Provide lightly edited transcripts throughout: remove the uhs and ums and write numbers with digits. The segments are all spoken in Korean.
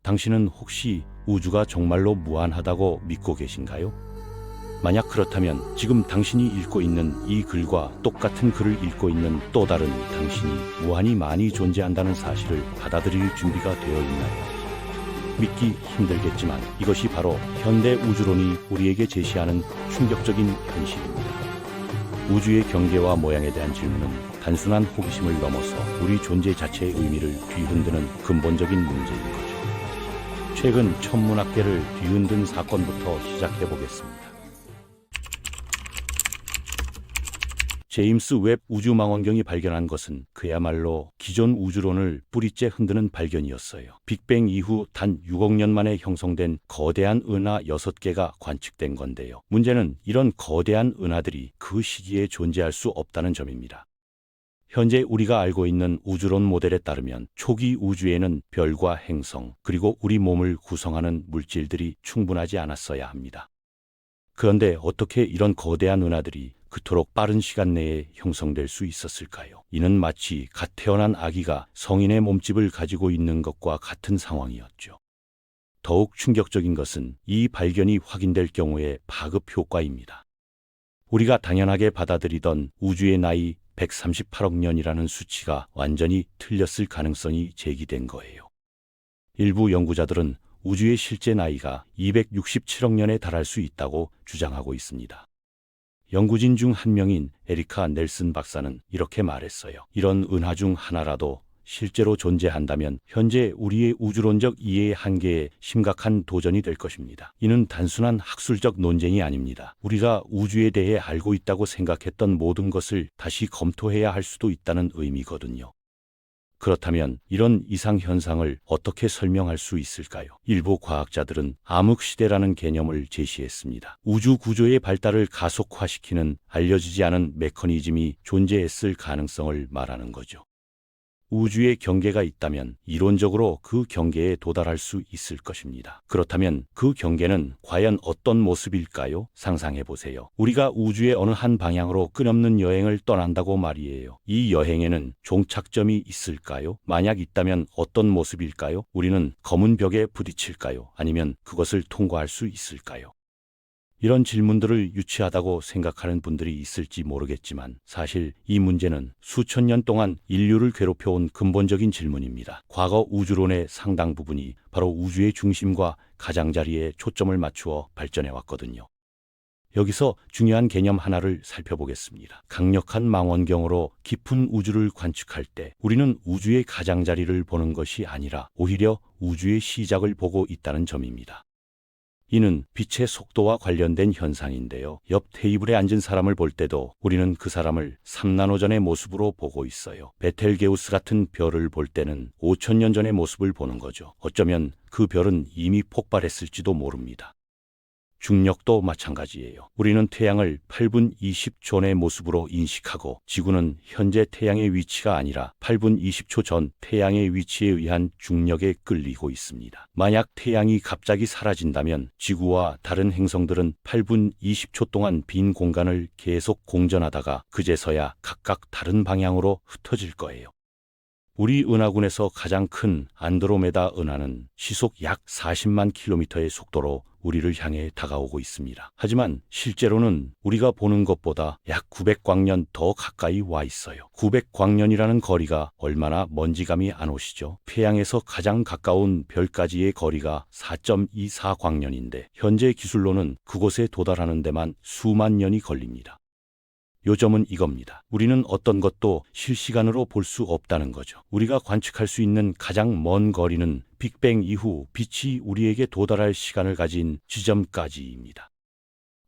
당신은 혹시 우주가 정말로 무한하다고 믿고 계신가요? 만약 그렇다면 지금 당신이 읽고 있는 이 글과 똑같은 글을 읽고 있는 또 다른 당신이 무한히 많이 존재한다는 사실을 받아들일 준비가 되어 있나요? 믿기 힘들겠지만 이것이 바로 현대 우주론이 우리에게 제시하는 충격적인 현실입니다. 우주의 경계와 모양에 대한 질문은 단순한 호기심을 넘어서 우리 존재 자체의 의미를 뒤흔드는 근본적인 문제인 거죠. 최근 천문학계를 뒤흔든 사건부터 시작해 보겠습니다. 제임스 웹 우주망원경이 발견한 것은 그야말로 기존 우주론을 뿌리째 흔드는 발견이었어요. 빅뱅 이후 단 6억 년 만에 형성된 거대한 은하 6개가 관측된 건데요. 문제는 이런 거대한 은하들이 그 시기에 존재할 수 없다는 점입니다. 현재 우리가 알고 있는 우주론 모델에 따르면 초기 우주에는 별과 행성, 그리고 우리 몸을 구성하는 물질들이 충분하지 않았어야 합니다. 그런데 어떻게 이런 거대한 은하들이 그토록 빠른 시간 내에 형성될 수 있었을까요? 이는 마치 갓 태어난 아기가 성인의 몸집을 가지고 있는 것과 같은 상황이었죠. 더욱 충격적인 것은 이 발견이 확인될 경우의 파급 효과입니다. 우리가 당연하게 받아들이던 우주의 나이 138억 년이라는 수치가 완전히 틀렸을 가능성이 제기된 거예요. 일부 연구자들은 우주의 실제 나이가 267억 년에 달할 수 있다고 주장하고 있습니다. 연구진 중 한 명인 에리카 넬슨 박사는 이렇게 말했어요. 이런 은하 중 하나라도 실제로 존재한다면 현재 우리의 우주론적 이해의 한계에 심각한 도전이 될 것입니다. 이는 단순한 학술적 논쟁이 아닙니다. 우리가 우주에 대해 알고 있다고 생각했던 모든 것을 다시 검토해야 할 수도 있다는 의미거든요. 그렇다면 이런 이상현상을 어떻게 설명할 수 있을까요? 일부 과학자들은 암흑시대라는 개념을 제시했습니다. 우주 구조의 발달을 가속화시키는 알려지지 않은 메커니즘이 존재했을 가능성을 말하는 거죠. 우주의 경계가 있다면 이론적으로 그 경계에 도달할 수 있을 것입니다. 그렇다면 그 경계는 과연 어떤 모습일까요? 상상해 보세요. 우리가 우주의 어느 한 방향으로 끝없는 여행을 떠난다고 말이에요. 이 여행에는 종착점이 있을까요? 만약 있다면 어떤 모습일까요? 우리는 검은 벽에 부딪힐까요? 아니면 그것을 통과할 수 있을까요? 이런 질문들을 유치하다고 생각하는 분들이 있을지 모르겠지만 사실 이 문제는 수천 년 동안 인류를 괴롭혀온 근본적인 질문입니다. 과거 우주론의 상당 부분이 바로 우주의 중심과 가장자리에 초점을 맞추어 발전해왔거든요. 여기서 중요한 개념 하나를 살펴보겠습니다. 강력한 망원경으로 깊은 우주를 관측할 때 우리는 우주의 가장자리를 보는 것이 아니라 오히려 우주의 시작을 보고 있다는 점입니다. 이는 빛의 속도와 관련된 현상인데요. 옆 테이블에 앉은 사람을 볼 때도 우리는 그 사람을 3나노 전의 모습으로 보고 있어요. 베텔게우스 같은 별을 볼 때는 5,000년 전의 모습을 보는 거죠. 어쩌면 그 별은 이미 폭발했을지도 모릅니다. 중력도 마찬가지예요. 우리는 태양을 8분 20초의 모습으로 인식하고 지구는 현재 태양의 위치가 아니라 8분 20초 전 태양의 위치에 의한 중력에 끌리고 있습니다. 만약 태양이 갑자기 사라진다면 지구와 다른 행성들은 8분 20초 동안 빈 공간을 계속 공전하다가 그제서야 각각 다른 방향으로 흩어질 거예요. 우리 은하군에서 가장 큰 안드로메다 은하는 시속 약 40만 킬로미터의 속도로 우리를 향해 다가오고 있습니다. 하지만 실제로는 우리가 보는 것보다 약 900광년 더 가까이 와 있어요. 900광년이라는 거리가 얼마나 먼지감이 안 오시죠? 태양에서 가장 가까운 별까지의 거리가 4.24광년인데 현재 기술로는 그곳에 도달하는 데만 수만 년이 걸립니다. 요점은 이겁니다. 우리는 어떤 것도 실시간으로 볼 수 없다는 거죠. 우리가 관측할 수 있는 가장 먼 거리는 빅뱅 이후 빛이 우리에게 도달할 시간을 가진 지점까지입니다.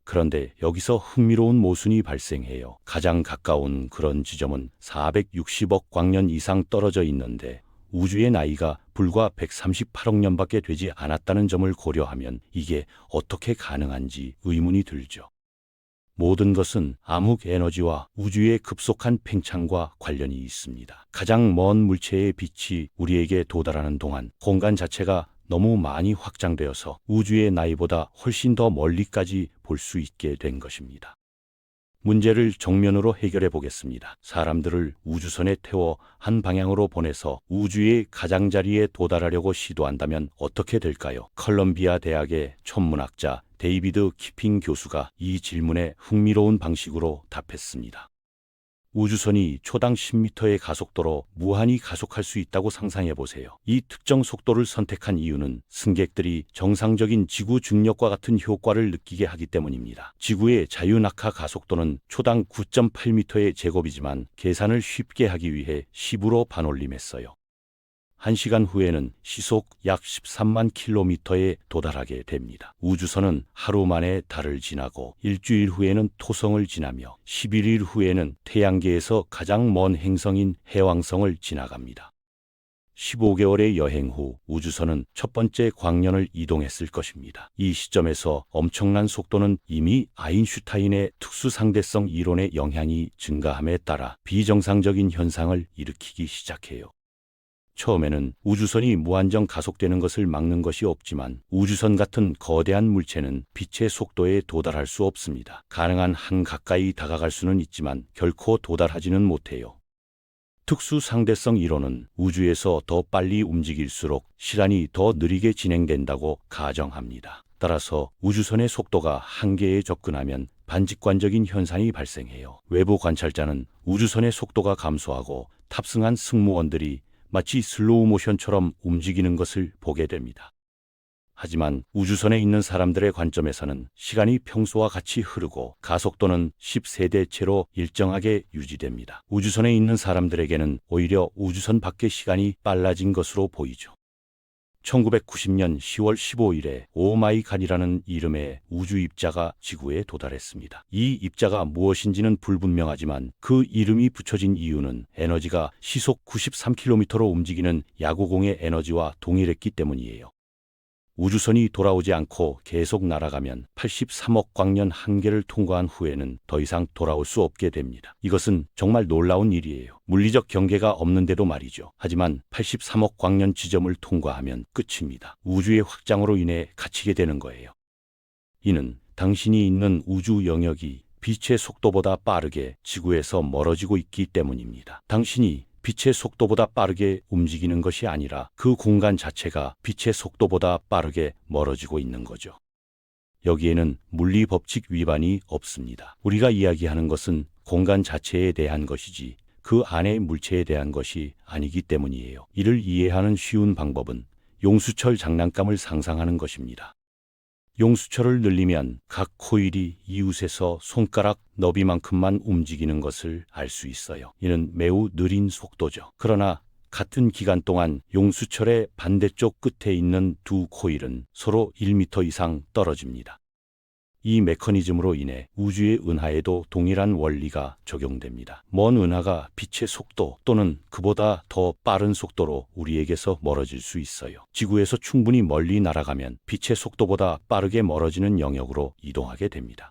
그런데 여기서 흥미로운 모순이 발생해요. 가장 가까운 그런 지점은 460억 광년 이상 떨어져 있는데 우주의 나이가 불과 138억 년밖에 되지 않았다는 점을 고려하면 이게 어떻게 가능한지 의문이 들죠. 모든 것은 암흑 에너지와 우주의 급속한 팽창과 관련이 있습니다. 가장 먼 물체의 빛이 우리에게 도달하는 동안 공간 자체가 너무 많이 확장되어서 우주의 나이보다 훨씬 더 멀리까지 볼 수 있게 된 것입니다. 문제를 정면으로 해결해 보겠습니다. 사람들을 우주선에 태워 한 방향으로 보내서 우주의 가장자리에 도달하려고 시도한다면 어떻게 될까요? 컬럼비아 대학의 천문학자 데이비드 키핑 교수가 이 질문에 흥미로운 방식으로 답했습니다. 우주선이 초당 10m의 가속도로 무한히 가속할 수 있다고 상상해 보세요. 이 특정 속도를 선택한 이유는 승객들이 정상적인 지구 중력과 같은 효과를 느끼게 하기 때문입니다. 지구의 자유낙하 가속도는 초당 9.8m의 제곱이지만 계산을 쉽게 하기 위해 10으로 반올림했어요. 1시간 후에는 시속 약 13만 킬로미터에 도달하게 됩니다. 우주선은 하루 만에 달을 지나고 일주일 후에는 토성을 지나며 11일 후에는 태양계에서 가장 먼 행성인 해왕성을 지나갑니다. 15개월의 여행 후 우주선은 첫 번째 광년을 이동했을 것입니다. 이 시점에서 엄청난 속도는 이미 아인슈타인의 특수상대성 이론의 영향이 증가함에 따라 비정상적인 현상을 일으키기 시작해요. 처음에는 우주선이 무한정 가속되는 것을 막는 것이 없지만 우주선 같은 거대한 물체는 빛의 속도에 도달할 수 없습니다. 가능한 한 가까이 다가갈 수는 있지만 결코 도달하지는 못해요. 특수 상대성 이론은 우주에서 더 빨리 움직일수록 시간이 더 느리게 진행된다고 가정합니다. 따라서 우주선의 속도가 한계에 접근하면 반직관적인 현상이 발생해요. 외부 관찰자는 우주선의 속도가 감소하고 탑승한 승무원들이 마치 슬로우 모션처럼 움직이는 것을 보게 됩니다. 하지만 우주선에 있는 사람들의 관점에서는 시간이 평소와 같이 흐르고 가속도는 10세대체로 일정하게 유지됩니다. 우주선에 있는 사람들에게는 오히려 우주선 밖의 시간이 빨라진 것으로 보이죠. 1990년 10월 15일에 오마이갓이라는 이름의 우주 입자가 지구에 도달했습니다. 이 입자가 무엇인지는 불분명하지만 그 이름이 붙여진 이유는 에너지가 시속 93km로 움직이는 야구공의 에너지와 동일했기 때문이에요. 우주선이 돌아오지 않고 계속 날아가면 83억 광년 한계를 통과한 후에는 더 이상 돌아올 수 없게 됩니다. 이것은 정말 놀라운 일이에요. 물리적 경계가 없는데도 말이죠. 하지만 83억 광년 지점을 통과하면 끝입니다. 우주의 확장으로 인해 갇히게 되는 거예요. 이는 당신이 있는 우주 영역이 빛의 속도보다 빠르게 지구에서 멀어지고 있기 때문입니다. 당신이 빛의 속도보다 빠르게 움직이는 것이 아니라 그 공간 자체가 빛의 속도보다 빠르게 멀어지고 있는 거죠. 여기에는 물리 법칙 위반이 없습니다. 우리가 이야기하는 것은 공간 자체에 대한 것이지 그 안의 물체에 대한 것이 아니기 때문이에요. 이를 이해하는 쉬운 방법은 용수철 장난감을 상상하는 것입니다. 용수철을 늘리면 각 코일이 이웃에서 손가락 너비만큼만 움직이는 것을 알 수 있어요. 이는 매우 느린 속도죠. 그러나 같은 기간 동안 용수철의 반대쪽 끝에 있는 두 코일은 서로 1m 이상 떨어집니다. 이 메커니즘으로 인해 우주의 은하에도 동일한 원리가 적용됩니다. 먼 은하가 빛의 속도 또는 그보다 더 빠른 속도로 우리에게서 멀어질 수 있어요. 지구에서 충분히 멀리 날아가면 빛의 속도보다 빠르게 멀어지는 영역으로 이동하게 됩니다.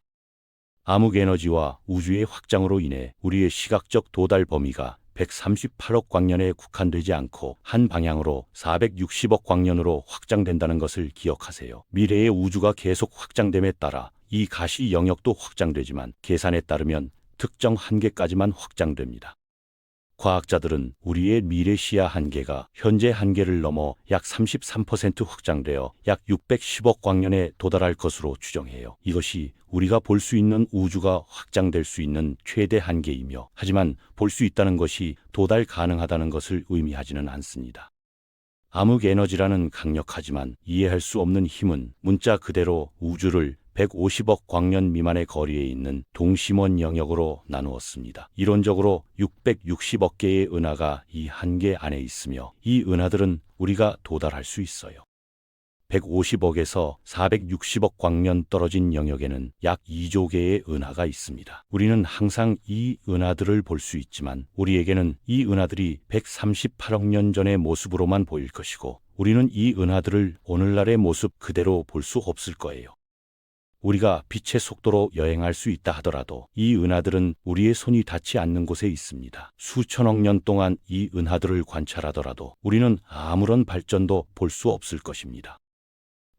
암흑 에너지와 우주의 확장으로 인해 우리의 시각적 도달 범위가 138억 광년에 국한되지 않고 한 방향으로 460억 광년으로 확장된다는 것을 기억하세요. 미래의 우주가 계속 확장됨에 따라 이 가시 영역도 확장되지만 계산에 따르면 특정 한계까지만 확장됩니다. 과학자들은 우리의 미래 시야 한계가 현재 한계를 넘어 약 33% 확장되어 약 610억 광년에 도달할 것으로 추정해요. 이것이 우리가 볼 수 있는 우주가 확장될 수 있는 최대 한계이며, 하지만 볼 수 있다는 것이 도달 가능하다는 것을 의미하지는 않습니다. 암흑 에너지라는 강력하지만 이해할 수 없는 힘은 문자 그대로 우주를 150억 광년 미만의 거리에 있는 동심원 영역으로 나누었습니다. 이론적으로 660억 개의 은하가 이 한계 안에 있으며 이 은하들은 우리가 도달할 수 있어요. 150억에서 460억 광년 떨어진 영역에는 약 2조 개의 은하가 있습니다. 우리는 항상 이 은하들을 볼 수 있지만 우리에게는 이 은하들이 138억 년 전의 모습으로만 보일 것이고 우리는 이 은하들을 오늘날의 모습 그대로 볼 수 없을 거예요. 우리가 빛의 속도로 여행할 수 있다 하더라도 이 은하들은 우리의 손이 닿지 않는 곳에 있습니다. 수천억 년 동안 이 은하들을 관찰하더라도 우리는 아무런 발전도 볼 수 없을 것입니다.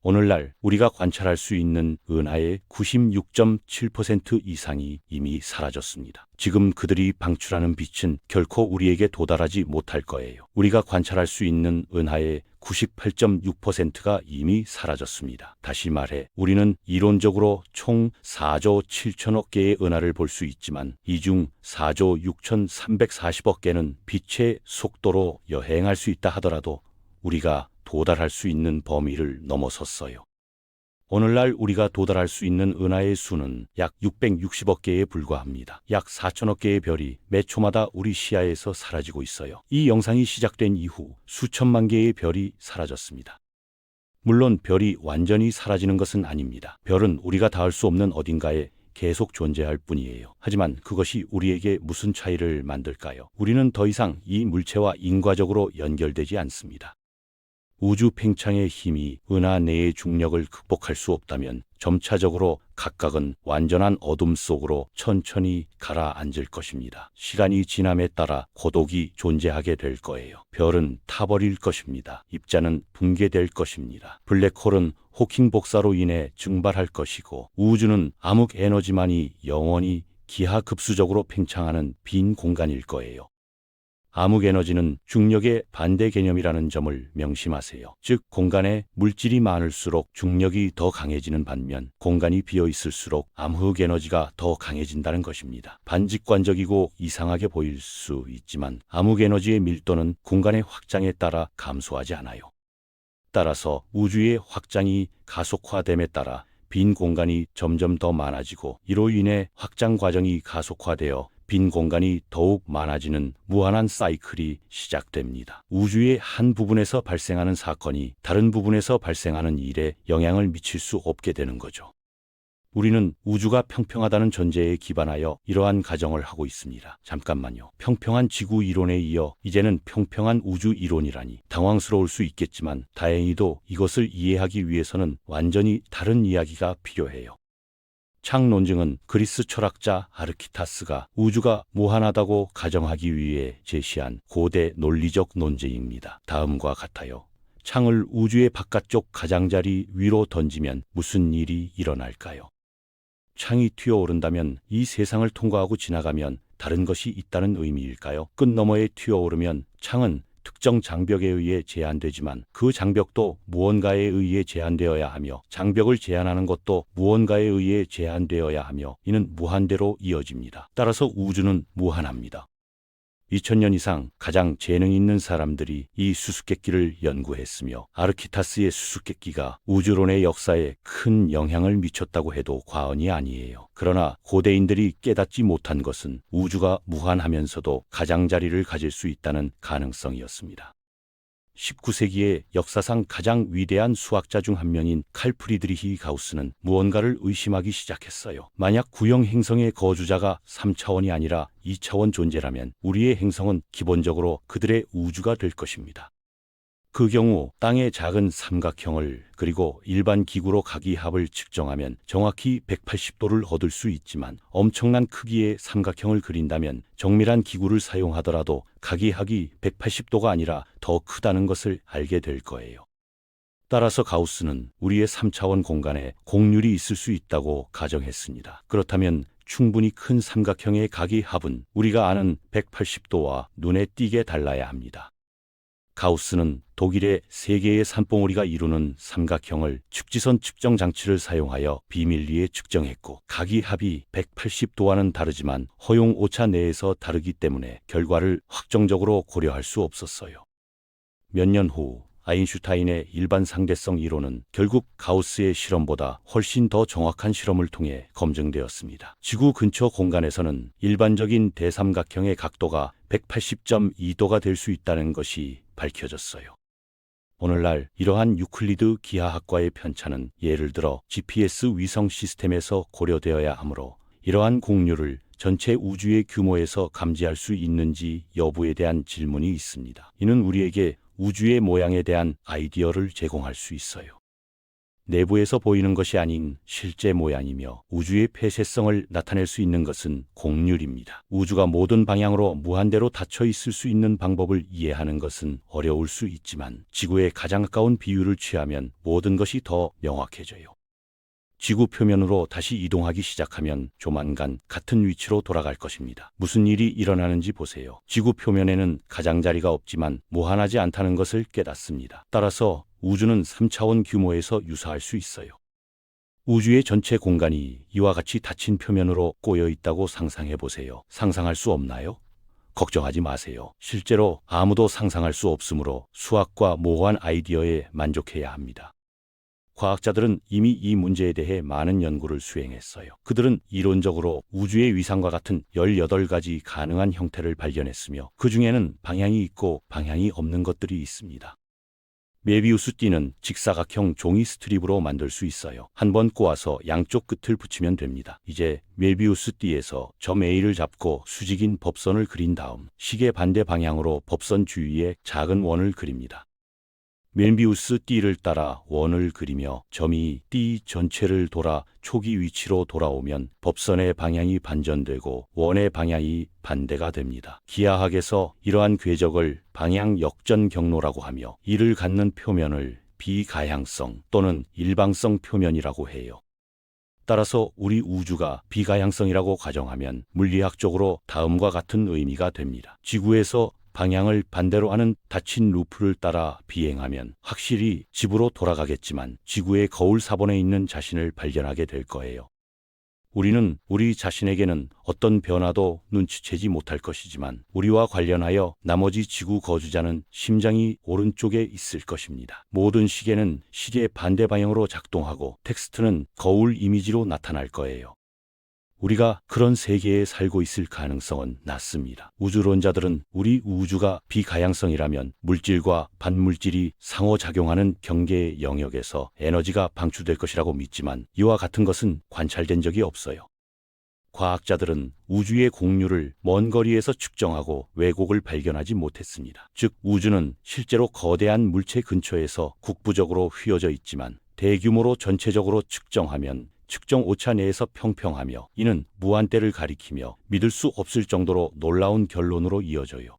오늘날 우리가 관찰할 수 있는 은하의 96.7% 이상이 이미 사라졌습니다. 지금 그들이 방출하는 빛은 결코 우리에게 도달하지 못할 거예요. 우리가 관찰할 수 있는 은하의 98.6%가 이미 사라졌습니다. 다시 말해 우리는 이론적으로 총 4조 7천억 개의 은하를 볼 수 있지만 이 중 4조 6,340억 개는 빛의 속도로 여행할 수 있다 하더라도 우리가 도달할 수 있는 범위를 넘어섰어요. 오늘날 우리가 도달할 수 있는 은하의 수는 약 660억 개에 불과합니다. 약 4천억 개의 별이 매 초마다 우리 시야에서 사라지고 있어요. 이 영상이 시작된 이후 수천만 개의 별이 사라졌습니다. 물론 별이 완전히 사라지는 것은 아닙니다. 별은 우리가 닿을 수 없는 어딘가에 계속 존재할 뿐이에요. 하지만 그것이 우리에게 무슨 차이를 만들까요? 우리는 더 이상 이 물체와 인과적으로 연결되지 않습니다. 우주 팽창의 힘이 은하 내의 중력을 극복할 수 없다면 점차적으로 각각은 완전한 어둠 속으로 천천히 가라앉을 것입니다. 시간이 지남에 따라 고독이 존재하게 될 거예요. 별은 타버릴 것입니다. 입자는 붕괴될 것입니다. 블랙홀은 호킹 복사로 인해 증발할 것이고 우주는 암흑 에너지만이 영원히 기하급수적으로 팽창하는 빈 공간일 거예요. 암흑에너지는 중력의 반대 개념이라는 점을 명심하세요. 즉 공간에 물질이 많을수록 중력이 더 강해지는 반면 공간이 비어 있을수록 암흑에너지가 더 강해진다는 것입니다. 반직관적이고 이상하게 보일 수 있지만 암흑에너지의 밀도는 공간의 확장에 따라 감소하지 않아요. 따라서 우주의 확장이 가속화됨에 따라 빈 공간이 점점 더 많아지고 이로 인해 확장 과정이 가속화되어 빈 공간이 더욱 많아지는 무한한 사이클이 시작됩니다. 우주의 한 부분에서 발생하는 사건이 다른 부분에서 발생하는 일에 영향을 미칠 수 없게 되는 거죠. 우리는 우주가 평평하다는 전제에 기반하여 이러한 가정을 하고 있습니다. 잠깐만요. 평평한 지구 이론에 이어 이제는 평평한 우주 이론이라니 당황스러울 수 있겠지만 다행히도 이것을 이해하기 위해서는 완전히 다른 이야기가 필요해요. 창 논증은 그리스 철학자 아르키타스가 우주가 무한하다고 가정하기 위해 제시한 고대 논리적 논제입니다. 다음과 같아요. 창을 우주의 바깥쪽 가장자리 위로 던지면 무슨 일이 일어날까요? 창이 튀어오른다면 이 세상을 통과하고 지나가면 다른 것이 있다는 의미일까요? 끝 너머에 튀어오르면 창은 특정 장벽에 의해 제한되지만 그 장벽도 무언가에 의해 제한되어야 하며 장벽을 제한하는 것도 무언가에 의해 제한되어야 하며 이는 무한대로 이어집니다. 따라서 우주는 무한합니다. 2000년 이상 가장 재능 있는 사람들이 이 수수께끼를 연구했으며 아르키타스의 수수께끼가 우주론의 역사에 큰 영향을 미쳤다고 해도 과언이 아니에요. 그러나 고대인들이 깨닫지 못한 것은 우주가 무한하면서도 가장자리를 가질 수 있다는 가능성이었습니다. 19세기의 역사상 가장 위대한 수학자 중 한 명인 칼 프리드리히 가우스는 무언가를 의심하기 시작했어요. 만약 구형 행성의 거주자가 3차원이 아니라 2차원 존재라면 우리의 행성은 기본적으로 그들의 우주가 될 것입니다. 그 경우 땅의 작은 삼각형을 그리고 일반 기구로 가기합을 측정하면 정확히 180도를 얻을 수 있지만 엄청난 크기의 삼각형을 그린다면 정밀한 기구를 사용하더라도 가기합이 180도가 아니라 더 크다는 것을 알게 될 거예요. 따라서 가우스는 우리의 3차원 공간에 곡률이 있을 수 있다고 가정했습니다. 그렇다면 충분히 큰 삼각형의 가기합은 우리가 아는 180도와 눈에 띄게 달라야 합니다. 가우스는 독일의 3개의 산봉우리가 이루는 삼각형을 축지선 측정 장치를 사용하여 비밀리에 측정했고 가기합이 180도와는 다르지만 허용 오차 내에서 다르기 때문에 결과를 확정적으로 고려할 수 없었어요. 몇 년 후 아인슈타인의 일반 상대성 이론은 결국 가우스의 실험보다 훨씬 더 정확한 실험을 통해 검증되었습니다. 지구 근처 공간에서는 일반적인 대삼각형의 각도가 180.2도가 될 수 있다는 것이 밝혀졌어요. 오늘날 이러한 유클리드 기하학과의 편차는 예를 들어 GPS 위성 시스템에서 고려되어야 하므로 이러한 곡률을 전체 우주의 규모에서 감지할 수 있는지 여부에 대한 질문이 있습니다. 이는 우리에게 우주의 모양에 대한 아이디어를 제공할 수 있어요. 내부에서 보이는 것이 아닌 실제 모양이며 우주의 폐쇄성을 나타낼 수 있는 것은 곡률입니다. 우주가 모든 방향으로 무한대로 닫혀 있을 수 있는 방법을 이해하는 것은 어려울 수 있지만 지구에 가장 가까운 비율을 취하면 모든 것이 더 명확해져요. 지구 표면으로 다시 이동하기 시작하면 조만간 같은 위치로 돌아갈 것입니다. 무슨 일이 일어나는지 보세요. 지구 표면에는 가장자리가 없지만 무한하지 않다는 것을 깨닫습니다. 따라서 우주는 3차원 규모에서 유사할 수 있어요. 우주의 전체 공간이 이와 같이 닫힌 표면으로 꼬여 있다고 상상해 보세요. 상상할 수 없나요? 걱정하지 마세요. 실제로 아무도 상상할 수 없으므로 수학과 모호한 아이디어에 만족해야 합니다. 과학자들은 이미 이 문제에 대해 많은 연구를 수행했어요. 그들은 이론적으로 우주의 위상과 같은 18가지 가능한 형태를 발견했으며 그 중에는 방향이 있고 방향이 없는 것들이 있습니다. 메비우스 띠는 직사각형 종이 스트립으로 만들 수 있어요. 한번 꼬아서 양쪽 끝을 붙이면 됩니다. 이제 메비우스 띠에서 점 A를 잡고 수직인 법선을 그린 다음 시계 반대 방향으로 법선 주위에 작은 원을 그립니다. 메비우스 띠를 따라 원을 그리며 점이 띠 전체를 돌아 초기 위치로 돌아오면 법선의 방향이 반전되고 원의 방향이 반대가 됩니다. 기하학에서 이러한 궤적을 방향 역전 경로라고 하며 이를 갖는 표면을 비가향성 또는 일방성 표면이라고 해요. 따라서 우리 우주가 비가향성이라고 가정하면 물리학적으로 다음과 같은 의미가 됩니다. 지구에서 방향을 반대로 하는 닫힌 루프를 따라 비행하면 확실히 집으로 돌아가겠지만 지구의 거울 사본에 있는 자신을 발견하게 될 거예요. 우리는 우리 자신에게는 어떤 변화도 눈치채지 못할 것이지만 우리와 관련하여 나머지 지구 거주자는 심장이 오른쪽에 있을 것입니다. 모든 시계는 시계 반대 방향으로 작동하고 텍스트는 거울 이미지로 나타날 거예요. 우리가 그런 세계에 살고 있을 가능성은 낮습니다. 우주론자들은 우리 우주가 비가향성이라면 물질과 반물질이 상호작용하는 경계의 영역에서 에너지가 방출될 것이라고 믿지만 이와 같은 것은 관찰된 적이 없어요. 과학자들은 우주의 곡률을 먼 거리에서 측정하고 왜곡을 발견하지 못했습니다. 즉 우주는 실제로 거대한 물체 근처에서 국부적으로 휘어져 있지만 대규모로 전체적으로 측정하면 측정 오차 내에서 평평하며 이는 무한대를 가리키며 믿을 수 없을 정도로 놀라운 결론으로 이어져요.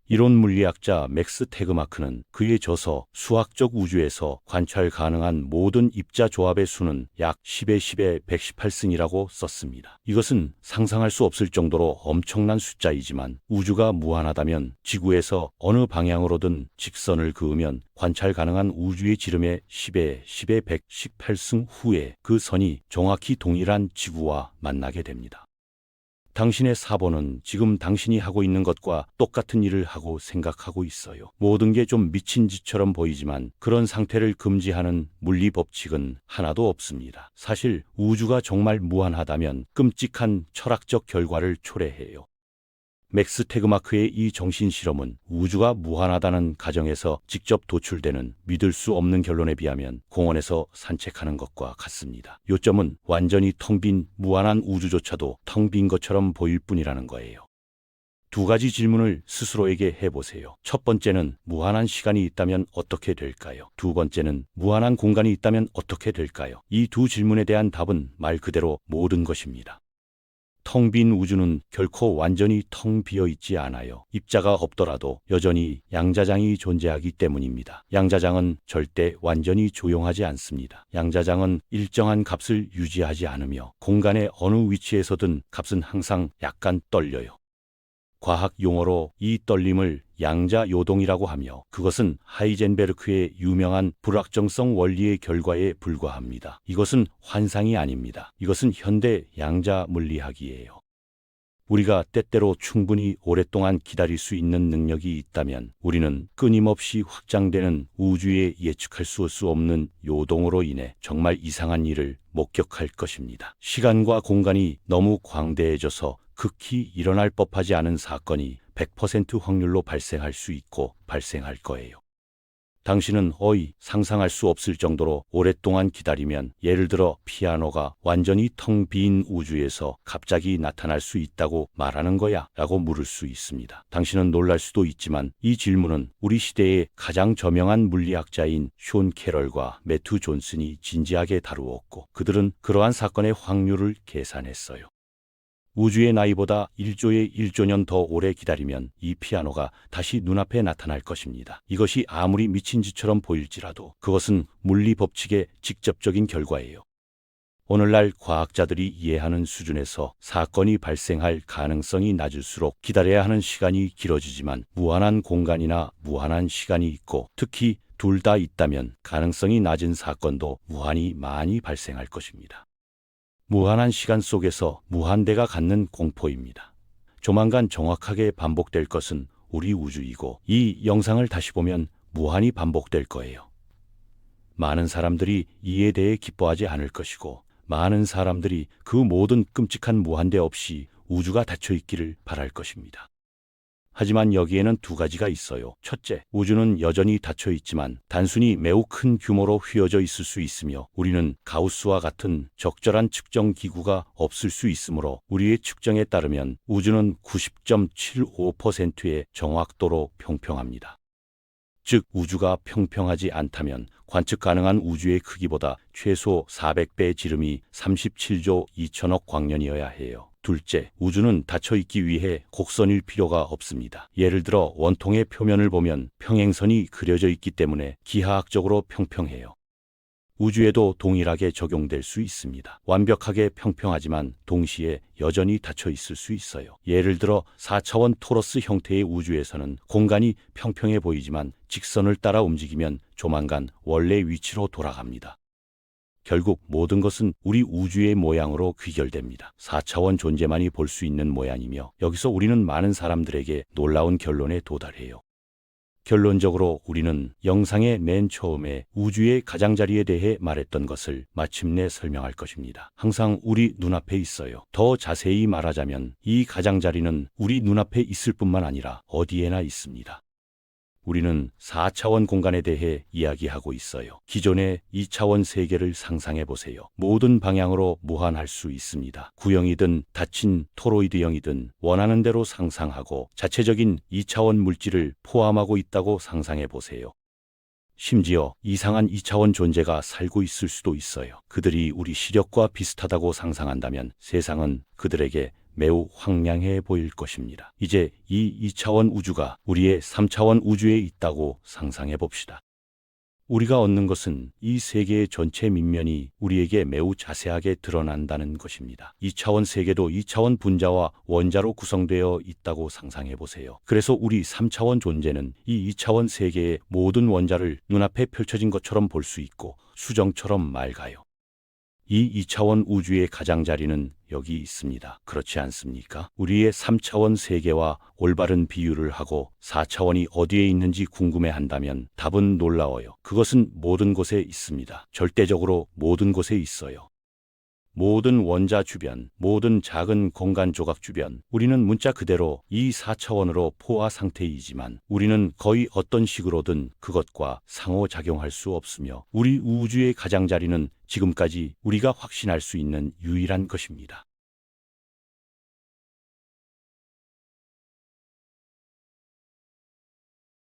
이론 물리학자 맥스 태그마크는 그의 저서 수학적 우주에서 관찰 가능한 모든 입자 조합의 수는 약 10의 10의 118승이라고 썼습니다. 이것은 상상할 수 없을 정도로 엄청난 숫자이지만 우주가 무한하다면 지구에서 어느 방향으로든 직선을 그으면 관찰 가능한 우주의 지름의 10의 10의 118승 후에 그 선이 정확히 동일한 지구와 만나게 됩니다. 당신의 사본은 지금 당신이 하고 있는 것과 똑같은 일을 하고 생각하고 있어요. 모든 게 좀 미친 짓처럼 보이지만 그런 상태를 금지하는 물리 법칙은 하나도 없습니다. 사실 우주가 정말 무한하다면 끔찍한 철학적 결과를 초래해요. 맥스 태그마크의 이 정신실험은 우주가 무한하다는 가정에서 직접 도출되는 믿을 수 없는 결론에 비하면 공원에서 산책하는 것과 같습니다. 요점은 완전히 텅 빈 무한한 우주조차도 텅 빈 것처럼 보일 뿐이라는 거예요. 두 가지 질문을 스스로에게 해보세요. 첫 번째는 무한한 시간이 있다면 어떻게 될까요? 두 번째는 무한한 공간이 있다면 어떻게 될까요? 이 두 질문에 대한 답은 말 그대로 모든 것입니다. 텅 빈 우주는 결코 완전히 텅 비어 있지 않아요. 입자가 없더라도 여전히 양자장이 존재하기 때문입니다. 양자장은 절대 완전히 조용하지 않습니다. 양자장은 일정한 값을 유지하지 않으며 공간의 어느 위치에서든 값은 항상 약간 떨려요. 과학 용어로 이 떨림을 양자 요동이라고 하며 그것은 하이젠베르크의 유명한 불확정성 원리의 결과에 불과합니다. 이것은 환상이 아닙니다. 이것은 현대 양자 물리학이에요. 우리가 때때로 충분히 오랫동안 기다릴 수 있는 능력이 있다면 우리는 끊임없이 확장되는 우주의 예측할 수 없는 요동으로 인해 정말 이상한 일을 목격할 것입니다. 시간과 공간이 너무 광대해져서 극히 일어날 법하지 않은 사건이 100% 확률로 발생할 수 있고 발생할 거예요. 당신은 상상할 수 없을 정도로 오랫동안 기다리면, 예를 들어 피아노가 완전히 텅 빈 우주에서 갑자기 나타날 수 있다고 말하는 거야? 라고 물을 수 있습니다. 당신은 놀랄 수도 있지만 이 질문은 우리 시대의 가장 저명한 물리학자인 숀 캐럴과 매튜 존슨이 진지하게 다루었고, 그들은 그러한 사건의 확률을 계산했어요. 우주의 나이보다 1조의 1조 년 더 오래 기다리면 이 피아노가 다시 눈앞에 나타날 것입니다. 이것이 아무리 미친 짓처럼 보일지라도 그것은 물리 법칙의 직접적인 결과예요. 오늘날 과학자들이 이해하는 수준에서 사건이 발생할 가능성이 낮을수록 기다려야 하는 시간이 길어지지만, 무한한 공간이나 무한한 시간이 있고, 특히 둘 다 있다면 가능성이 낮은 사건도 무한히 많이 발생할 것입니다. 무한한 시간 속에서 무한대가 갖는 공포입니다. 조만간 정확하게 반복될 것은 우리 우주이고, 이 영상을 다시 보면 무한히 반복될 거예요. 많은 사람들이 이에 대해 기뻐하지 않을 것이고, 많은 사람들이 그 모든 끔찍한 무한대 없이 우주가 닫혀 있기를 바랄 것입니다. 하지만 여기에는 두 가지가 있어요. 첫째, 우주는 여전히 닫혀 있지만 단순히 매우 큰 규모로 휘어져 있을 수 있으며, 우리는 가우스와 같은 적절한 측정 기구가 없을 수 있으므로 우리의 측정에 따르면 우주는 90.75%의 정확도로 평평합니다. 즉, 우주가 평평하지 않다면 관측 가능한 우주의 크기보다 최소 400배의 지름이 37조 2천억 광년이어야 해요. 둘째, 우주는 닫혀있기 위해 곡선일 필요가 없습니다. 예를 들어 원통의 표면을 보면 평행선이 그려져 있기 때문에 기하학적으로 평평해요. 우주에도 동일하게 적용될 수 있습니다. 완벽하게 평평하지만 동시에 여전히 닫혀 있을 수 있어요. 예를 들어 4차원 토러스 형태의 우주에서는 공간이 평평해 보이지만 직선을 따라 움직이면 조만간 원래 위치로 돌아갑니다. 결국 모든 것은 우리 우주의 모양으로 귀결됩니다. 4차원 존재만이 볼 수 있는 모양이며, 여기서 우리는 많은 사람들에게 놀라운 결론에 도달해요. 결론적으로 우리는 영상의 맨 처음에 우주의 가장자리에 대해 말했던 것을 마침내 설명할 것입니다. 항상 우리 눈앞에 있어요. 더 자세히 말하자면 이 가장자리는 우리 눈앞에 있을 뿐만 아니라 어디에나 있습니다. 우리는 4차원 공간에 대해 이야기하고 있어요. 기존의 2차원 세계를 상상해 보세요. 모든 방향으로 무한할 수 있습니다. 구형이든 닫힌 토로이드형이든 원하는 대로 상상하고 자체적인 2차원 물질을 포함하고 있다고 상상해 보세요. 심지어 이상한 2차원 존재가 살고 있을 수도 있어요. 그들이 우리 시력과 비슷하다고 상상한다면 세상은 그들에게 매우 황량해 보일 것입니다. 이제 이 2차원 우주가 우리의 3차원 우주에 있다고 상상해 봅시다. 우리가 얻는 것은 이 세계의 전체 밑면이 우리에게 매우 자세하게 드러난다는 것입니다. 2차원 세계도 2차원 분자와 원자로 구성되어 있다고 상상해 보세요. 그래서 우리 3차원 존재는 이 2차원 세계의 모든 원자를 눈앞에 펼쳐진 것처럼 볼 수 있고 수정처럼 맑아요. 이 2차원 우주의 가장자리는 여기 있습니다. 그렇지 않습니까? 우리의 3차원 세계와 올바른 비유를 하고 4차원이 어디에 있는지 궁금해한다면 답은 놀라워요. 그것은 모든 곳에 있습니다. 절대적으로 모든 곳에 있어요. 모든 원자 주변, 모든 작은 공간 조각 주변, 우리는 문자 그대로 이 4차원으로 포화 상태이지만 우리는 거의 어떤 식으로든 그것과 상호작용할 수 없으며, 우리 우주의 가장자리는 지금까지 우리가 확신할 수 있는 유일한 것입니다.